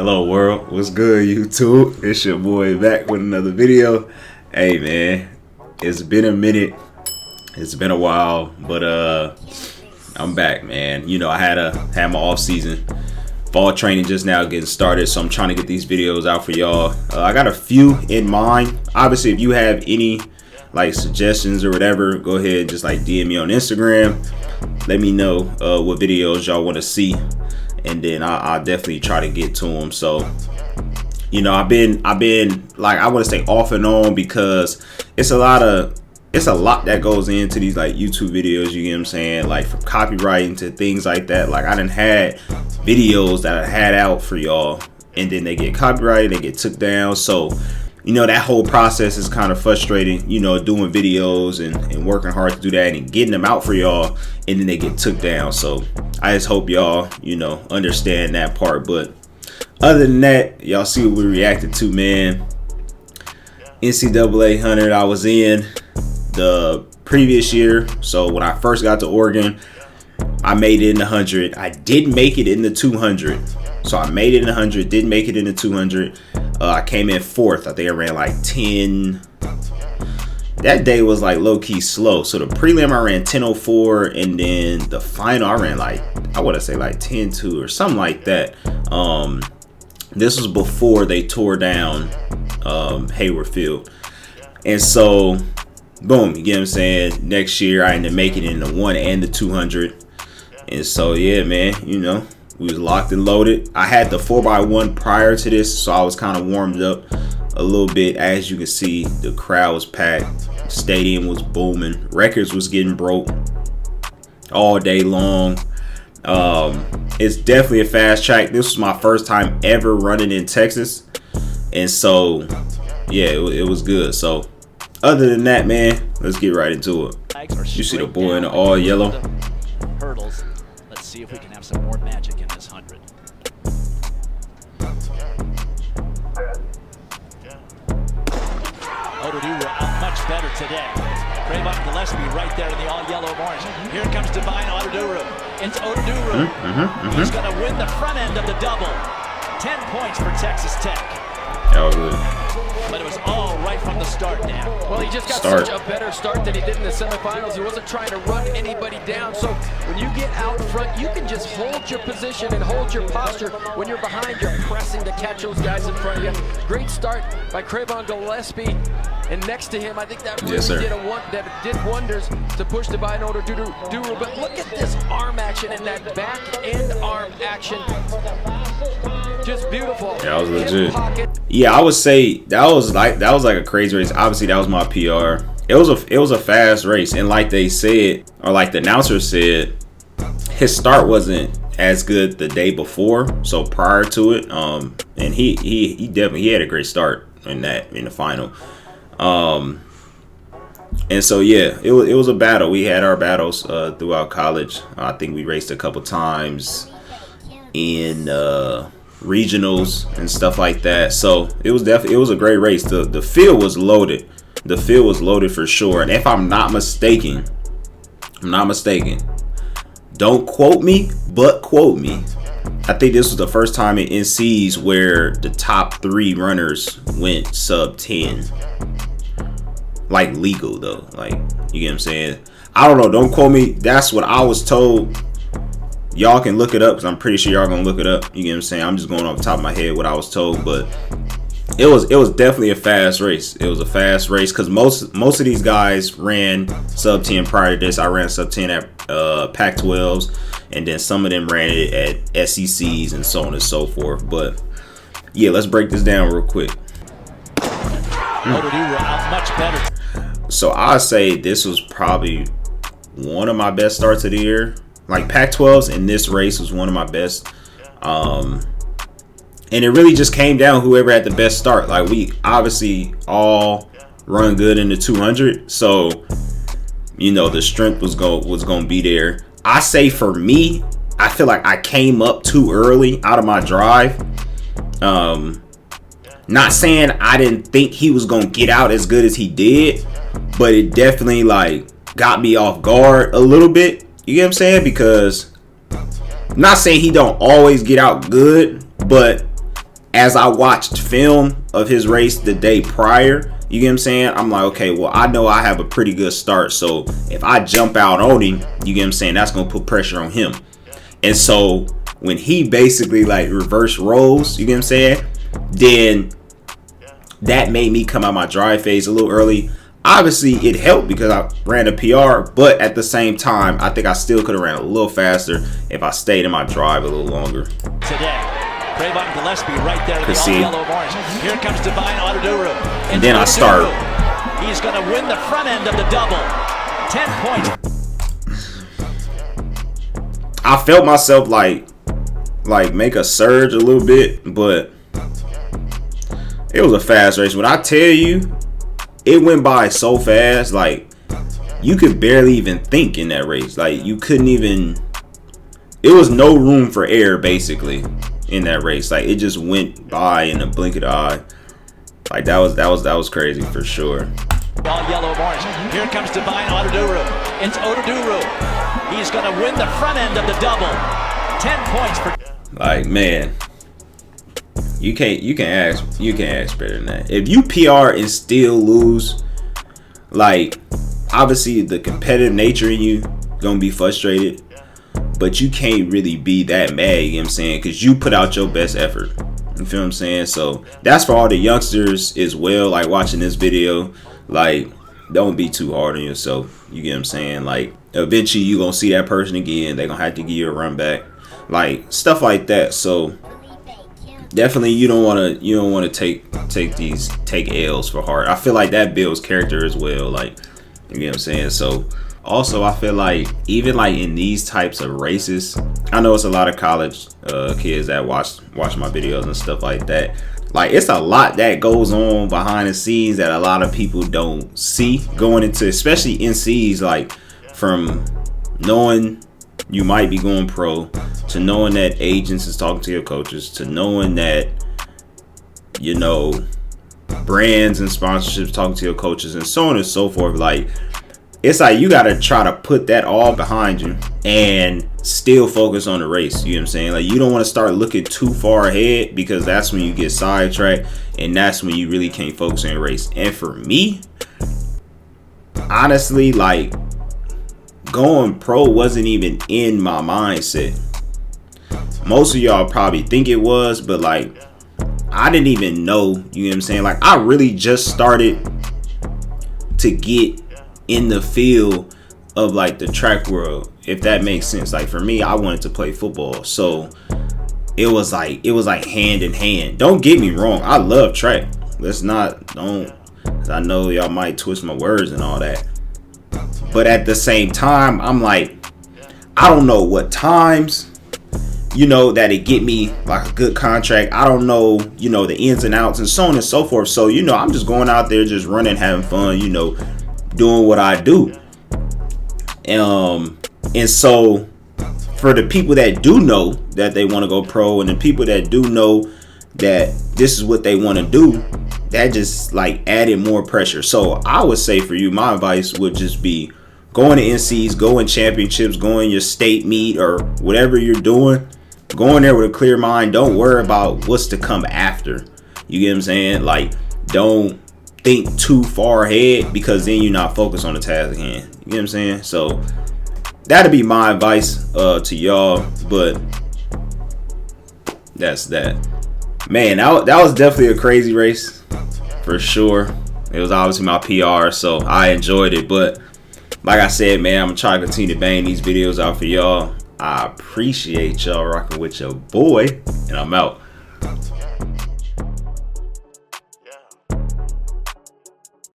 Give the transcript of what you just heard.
Hello world, what's good YouTube? It's your boy back with another video. Hey man, it's been a minute, it's been a while, but I'm back, man. You know, I had my off season, fall training just now getting started, so I'm trying to get these videos out for y'all. I got a few in mind. Obviously, if you have any like suggestions or whatever, go ahead and just like DM me on Instagram. Let me know what videos y'all want to see, and then I'll definitely try to get to them. So, you know, I've been like, I want to say off and on because it's a lot that goes into these like YouTube videos, you get what I'm saying, like from copywriting to things like that. Like I done had videos that I had out for y'all and then they get copyrighted, they get took down. So, you know, that whole process is kind of frustrating, you know, doing videos and working hard to do that and getting them out for y'all and then they get took down. So I just hope y'all, you know, understand that part. But other than that, y'all see what we reacted to, man. NCAA 100, I was in the previous year. So when I first got to Oregon, I made it in the 100. I did make it in the 200. So I made it in the 100, didn't make it in the 200. I came in fourth. I think I ran like 10. That day was like low-key slow. So the prelim I ran 10:04, and then the final I ran like, I want to say like 10:2 or something like that. This was before they tore down Hayward Field. And so, boom, you get what I'm saying? Next year I ended up making it in the 1 and the 200. And so, yeah, man, you know, we was locked and loaded. I had the 4x1 prior to this, so I was kind of warmed up a little bit. As you can see, the crowd was packed. Stadium was booming. Records was getting broke all day long. It's definitely a fast track. This was my first time ever running in Texas. And so, yeah, it was good. So, other than that, man, let's get right into it. You see the boy in the all yellow. Hurdles. Let's see if we can have some more magic in this 100. Oduduro out much better today. Craven Gillespie right there in the all yellow orange. Here comes Divine Oduduro. It's Oduduro. He's going to win the front end of the double. 10 points for Texas Tech. That was good. But it was all right from the start now. Well, he just got such a better start than he did in the semifinals. He wasn't trying to run anybody down. So when you get out front, you can just hold your position and hold your posture. When you're behind, you're pressing to catch those guys in front of you. Great start by Craven Gillespie. And next to him, I think that really did wonders to push Divine Oduduro. But look at this arm action and that back end arm action. Just beautiful. That was legit. Yeah, I would say that was like a crazy race. Obviously, that was my PR. It was a fast race, and like they said, or like the announcer said, his start wasn't as good the day before. So prior to it, and he definitely had a great start in the final. And so yeah, it was a battle. We had our battles throughout college. I think we raced a couple times in regionals and stuff like that. So it was a great race. The field was loaded. The field was loaded for sure. And if I'm not mistaken, don't quote me, but quote me, I think this was the first time in NCs where the top 3 runners went sub 10. Like legal though, like, you get what I'm saying? I don't know, don't quote me. That's what I was told. Y'all can look it up because I'm pretty sure y'all gonna look it up. You get what I'm saying? I'm just going off the top of my head what I was told, but it was definitely a fast race. It was a fast race because most of these guys ran sub 10 prior to this. I ran sub 10 at Pac-12s, and then some of them ran it at SECs and so on and so forth. But yeah, let's break this down real quick. Oduduro out much better. So I say this was probably one of my best starts of the year. Like Pac-12s in this race was one of my best. And it really just came down whoever had the best start. Like we obviously all run good in the 200. So, you know, the strength was going to be there. I say for me, I feel like I came up too early out of my drive. Not saying I didn't think he was going to get out as good as he did, but it definitely like got me off guard a little bit. You get what I'm saying? Because I'm not saying he don't always get out good, but as I watched film of his race the day prior, you get what I'm saying? I'm like, okay, well, I know I have a pretty good start. So if I jump out on him, you get what I'm saying? That's going to put pressure on him. And so when he basically like reverse rolls, you get what I'm saying? Then that made me come out my drive phase a little early. Obviously, it helped because I ran a PR, but at the same time, I think I still could have ran a little faster if I stayed in my drive a little longer. Today. Trayvon Gillespie right there in the all-yellow orange. Here comes Divine Autoduru. And then I start. He's going to win the front end of the double. 10 points. I felt myself like make a surge a little bit, but it was a fast race. When I tell you, it went by so fast, like you could barely even think in that race. Like you couldn't even. It was no room for error basically in that race. Like it just went by in a blink of the eye. Like that was crazy for sure. All yellow orange. Here comes Divine Autoduru. It's Autoduru. He's going to win the front end of the double. 10 points for. Like man, you can't ask better than that. If you PR and still lose, like obviously the competitive nature in you gonna be frustrated. But you can't really be that mad, you know what I'm saying? Because you put out your best effort. You feel what I'm saying? So that's for all the youngsters as well, like watching this video. Like, don't be too hard on yourself. You get what I'm saying? Like, eventually you going to see that person again. They're going to have to give you a run back. Like, stuff like that. So definitely you don't want to take L's for heart. I feel like that builds character as well. Like, you get what I'm saying? So also, I feel like even like in these types of races, I know it's a lot of college kids that watch my videos and stuff like that. Like it's a lot that goes on behind the scenes that a lot of people don't see going into, especially NCs, like from knowing you might be going pro to knowing that agents is talking to your coaches to knowing that, you know, brands and sponsorships talking to your coaches and so on and so forth. Like, it's like you got to try to put that all behind you and still focus on the race. You know what I'm saying? Like, you don't want to start looking too far ahead because that's when you get sidetracked and that's when you really can't focus on the race. And for me, honestly, like, going pro wasn't even in my mindset. Most of y'all probably think it was, but like, I didn't even know, you know what I'm saying? Like, I really just started to get in the field of like the track world, if that makes sense. Like for me, I wanted to play football, so it was like hand in hand. Don't get me wrong, I love track. I know y'all might twist my words and all that, but at the same time, I'm like, I don't know what times, you know, that it get me like a good contract. I don't know, you know, the ins and outs and so on and so forth. So, you know, I'm just going out there, just running, having fun, you know, doing what I do. And so for the people that do know that they want to go pro and the people that do know that this is what they want to do, that just like added more pressure. So I would say for you, my advice would just be going to NCs, going championships, going your state meet or whatever you're doing. Go in there with a clear mind. Don't worry about what's to come after. You get what I'm saying? Like, don't think too far ahead because then you're not focused on the task at hand. You get what I'm saying? So that'd be my advice to y'all. But that's that. Man, that was definitely a crazy race for sure. It was obviously my PR, so I enjoyed it. But like I said, man, I'm gonna try to continue to bang these videos out for y'all. I appreciate y'all rocking with your boy, and I'm out.